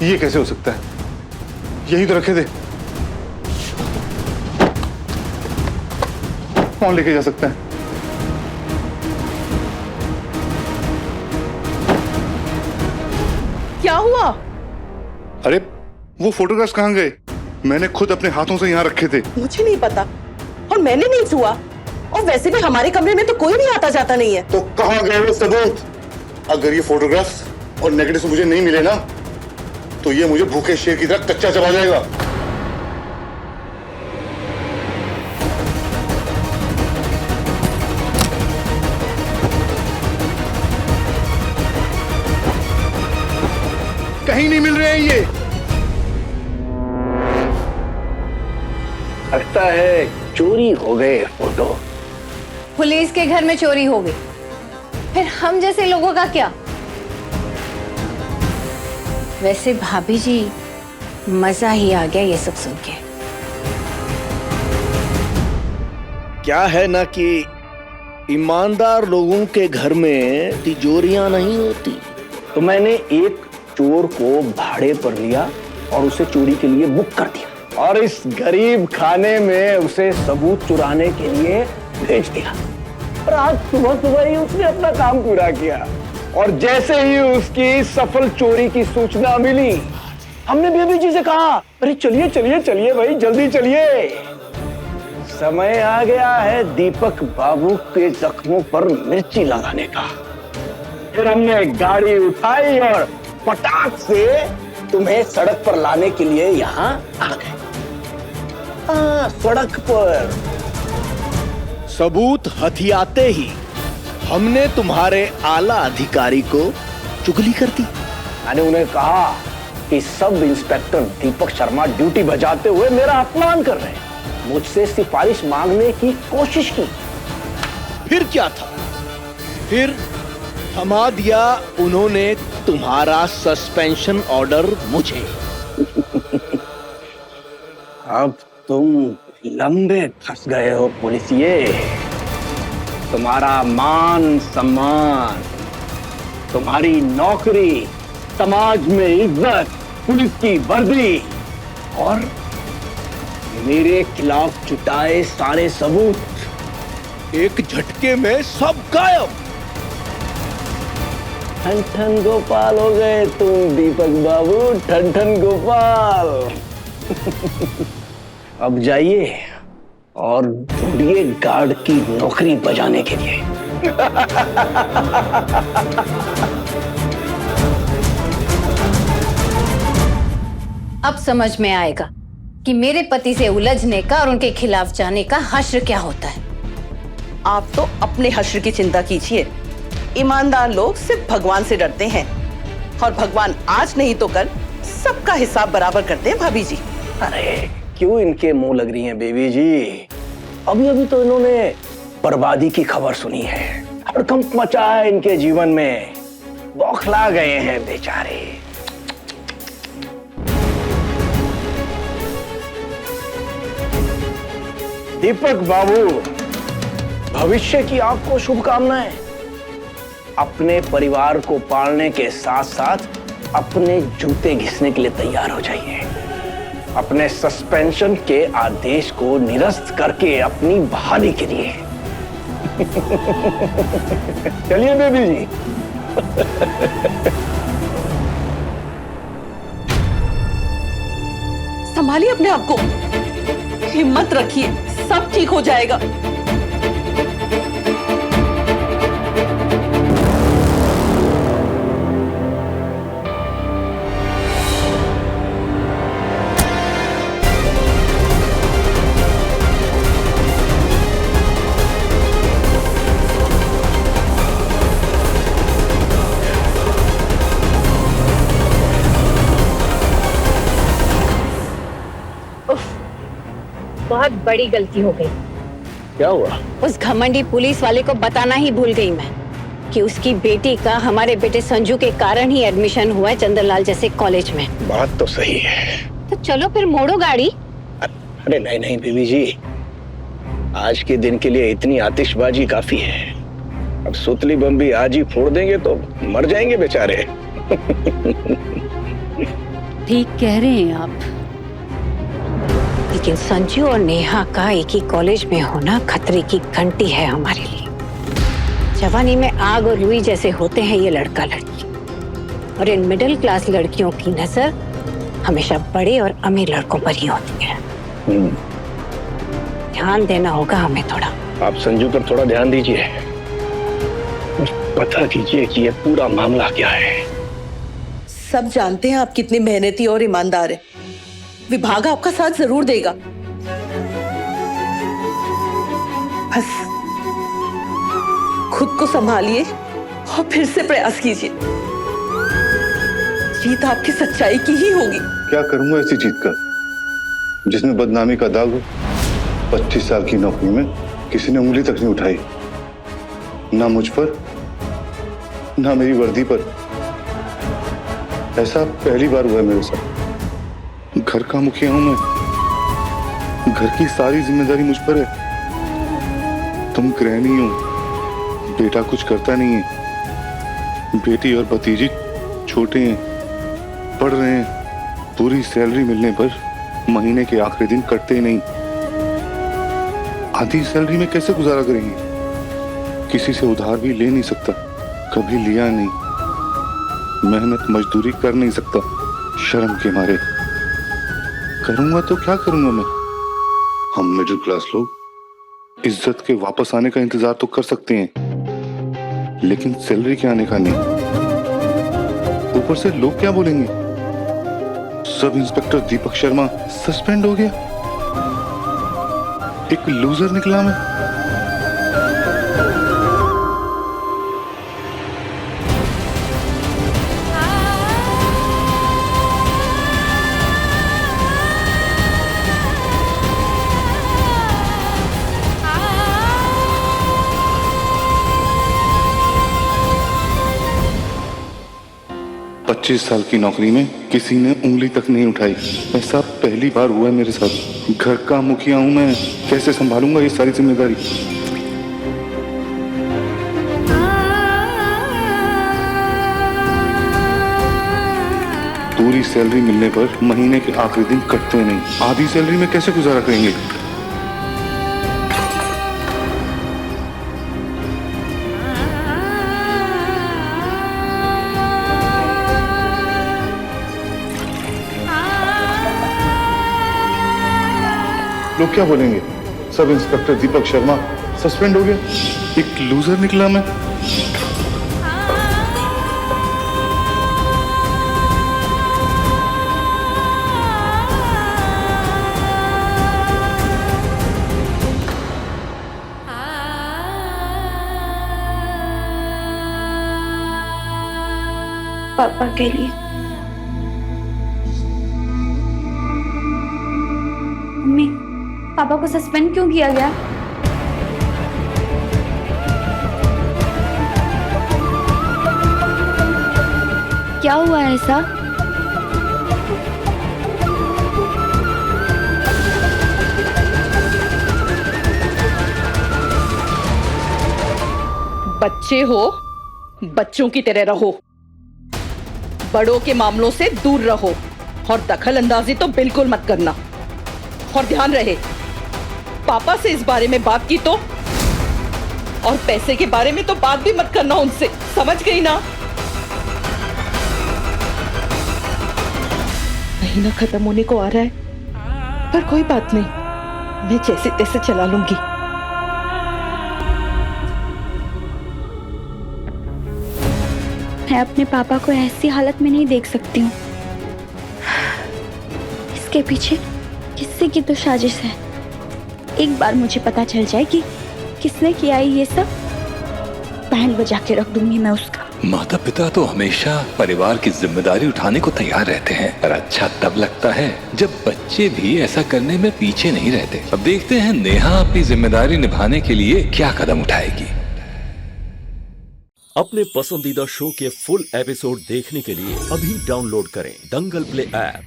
ये कैसे हो सकता है? यही तो रखे थे। कौन लेके जा सकता है? क्या हुआ? अरे वो फोटोग्राफ्स कहाँ गए? मैंने खुद अपने हाथों से यहाँ रखे थे। मुझे नहीं पता और मैंने नहीं छुआ, और वैसे भी हमारे कमरे में तो कोई भी आता जाता नहीं है। तो कहाँ गए वो सबूत? अगर ये फोटोग्राफ्स और नेगेटिव्स मुझे नहीं मिले ना, तो ये मुझे भूखे शेर की तरह कच्चा चबा जाएगा। कहीं नहीं मिल रहे हैं ये। लगता है चोरी हो गए फोटो। पुलिस के घर में चोरी हो गई, फिर हम जैसे लोगों का क्या? वैसे भाभी जी, मजा ही आ गया ये सब सुन के। क्या है ना कि ईमानदार लोगों के घर में तिजोरियां नहीं होती, तो मैंने एक चोर को भाड़े पर लिया और उसे चोरी के लिए बुक कर दिया, और इस गरीब खाने में उसे सबूत चुराने के लिए भेज दिया। और आज सुबह सुबह ही उसने अपना काम पूरा किया, और जैसे ही उसकी सफल चोरी की सूचना मिली, हमने बेबी जी से कहा, अरे चलिए चलिए चलिए भाई, जल्दी चलिए, समय आ गया है दीपक बाबू के जख्मों पर मिर्ची लगाने का। फिर हमने गाड़ी उठाई और पटाख से तुम्हें सड़क पर लाने के लिए यहाँ आ गए। सड़क पर सबूत हथियाते ही हमने तुम्हारे आला अधिकारी को चुगली कर दी। मैंने उन्हें कहा कि sub inspector Deepak Sharma duty बजाते हुए मेरा अपमान कर रहे हैं, मुझसे सिफारिश मांगने की कोशिश की। फिर क्या था? फिर थमा दिया उन्होंने तुम्हारा सस्पेंशन ऑर्डर मुझे। अब तुम लंबे फंस गए हो पुलिसिए। तुम्हारा मान सम्मान, तुम्हारी नौकरी, समाज में इज्जत, पुलिस की वर्दी और मेरे खिलाफ जुटाए सारे सबूत एक झटके में सब गायब। ठन ठन गोपाल हो गए तुम दीपक बाबू, ठन ठन गोपाल। अब जाइए और ढूंढिए गार्ड की नौकरी बजाने के लिए। अब समझ में आएगा कि मेरे पति से उलझने का और उनके खिलाफ जाने का हश्र क्या होता है। आप तो अपने हश्र की चिंता कीजिए। ईमानदार लोग सिर्फ भगवान से डरते हैं, और भगवान आज नहीं तो कल सबका हिसाब बराबर करते हैं भाभी जी। अरे क्यों इनके मुंह लग रही हैं बेबी जी? अभी अभी तो इन्होंने बर्बादी की खबर सुनी है, हड़कंप मचा है इनके जीवन में, बौखला गए हैं बेचारे। दीपक बाबू, भविष्य की आपको शुभकामनाएं। अपने परिवार को पालने के साथ साथ अपने जूते घिसने के लिए तैयार हो जाइए। अपने सस्पेंशन के आदेश को निरस्त करके अपनी बहाली के लिए। चलिए बेबी जी। संभालिए अपने आप को, हिम्मत रखिए, सब ठीक हो जाएगा। बहुत बड़ी गलती हो गई। क्या हुआ? उस घमंडी पुलिस वाले को बताना ही भूल गई मैं कि उसकी बेटी का हमारे बेटे संजू के कारण ही एडमिशन हुआ है चंद्रलाल जैसे कॉलेज में। बात तो सही है। तो चलो फिर मोड़ो गाड़ी। अरे नहीं नहीं बेबी जी, आज के दिन के लिए इतनी आतिशबाजी काफी है। अब सुतली बम भी आज ही फोड़ देंगे तो मर जाएंगे बेचारे। ठीक कह रहे हैं आप। लेकिन संजू और नेहा का एक ही कॉलेज में होना खतरे की घंटी है हमारे लिए। जवानी में आग और रुई जैसे होते हैं ये लड़का लड़की, और इन मिडिल क्लास लड़कियों की नजर हमेशा बड़े और अमीर लड़कों पर ही होती है। ध्यान देना होगा हमें थोड़ा। आप संजू पर थोड़ा ध्यान दीजिए, पता कीजिए कि ये पूरा मामला क्या है। सब जानते हैं आप कितने मेहनती और ईमानदार हैं। विभाग आपका साथ जरूर देगा। बस खुद को संभालिए और फिर से प्रयास कीजिए। जीत आपकी सच्चाई की ही होगी। क्या करूंगा ऐसी जीत का जिसमें बदनामी का दाग हो? 25 साल की नौकरी में किसी ने उंगली तक नहीं उठाई, ना मुझ पर ना मेरी वर्दी पर। ऐसा पहली बार हुआ है मेरे साथ। घर का मुखिया हूं मैं, घर की सारी जिम्मेदारी मुझ पर है। तुम गृहिणी हो, बेटा कुछ करता नहीं है, बेटी और भतीजी छोटे हैं, पढ़ रहे हैं। पूरी सैलरी मिलने पर महीने के आखिरी दिन कटते ही नहीं। आधी सैलरी में कैसे गुजारा करेंगे? किसी से उधार भी ले नहीं सकता, कभी लिया नहीं। मेहनत मजदूरी कर नहीं सकता शर्म के मारे। करूंगा तो क्या करूंगा मैं? हम मिडिल क्लास लोग इज्जत के वापस आने का इंतजार तो कर सकते हैं, लेकिन सैलरी के आने का नहीं। ऊपर से लोग क्या बोलेंगे? Sub inspector Deepak Sharma suspend हो गया, एक लूजर निकला मैं। पच्चीस साल की नौकरी में किसी ने उंगली तक नहीं उठाई। ऐसा पहली बार हुआ है मेरे साथ। घर का मुखिया हूं मैं, कैसे संभालूंगा ये सारी जिम्मेदारी? पूरी सैलरी मिलने पर महीने के आखिरी दिन कटते नहीं। आधी सैलरी में कैसे गुजारा करेंगे? लोग क्या बोलेंगे? Sub inspector Deepak Sharma suspend हो गया, एक लूजर निकला मैं। पापा के लिए। मम्मी, पापा को सस्पेंड क्यों किया गया? क्या हुआ ऐसा? बच्चे हो, बच्चों की तरह रहो, बड़ों के मामलों से दूर रहो और दखल अंदाजी तो बिल्कुल मत करना। और ध्यान रहे, पापा से इस बारे में बात की तो, और पैसे के बारे में तो बात भी मत करना उनसे, समझ गई ना? महीना खत्म होने को आ रहा है, पर कोई बात नहीं, मैं जैसे तैसे चला लूंगी। मैं अपने पापा को ऐसी हालत में नहीं देख सकती हूँ। इसके पीछे किसी की तो साजिश है। एक बार मुझे पता चल जाए कि किसने किया है ये सब, बैंड बजा के रख दूंगी मैं उसका। माता पिता तो हमेशा परिवार की जिम्मेदारी उठाने को तैयार रहते हैं, पर अच्छा तब लगता है जब बच्चे भी ऐसा करने में पीछे नहीं रहते। अब देखते हैं नेहा अपनी जिम्मेदारी निभाने के लिए क्या कदम उठाएगी। अपने पसंदीदा शो के फुल एपिसोड देखने के लिए अभी डाउनलोड करें दंगल प्ले ऐप।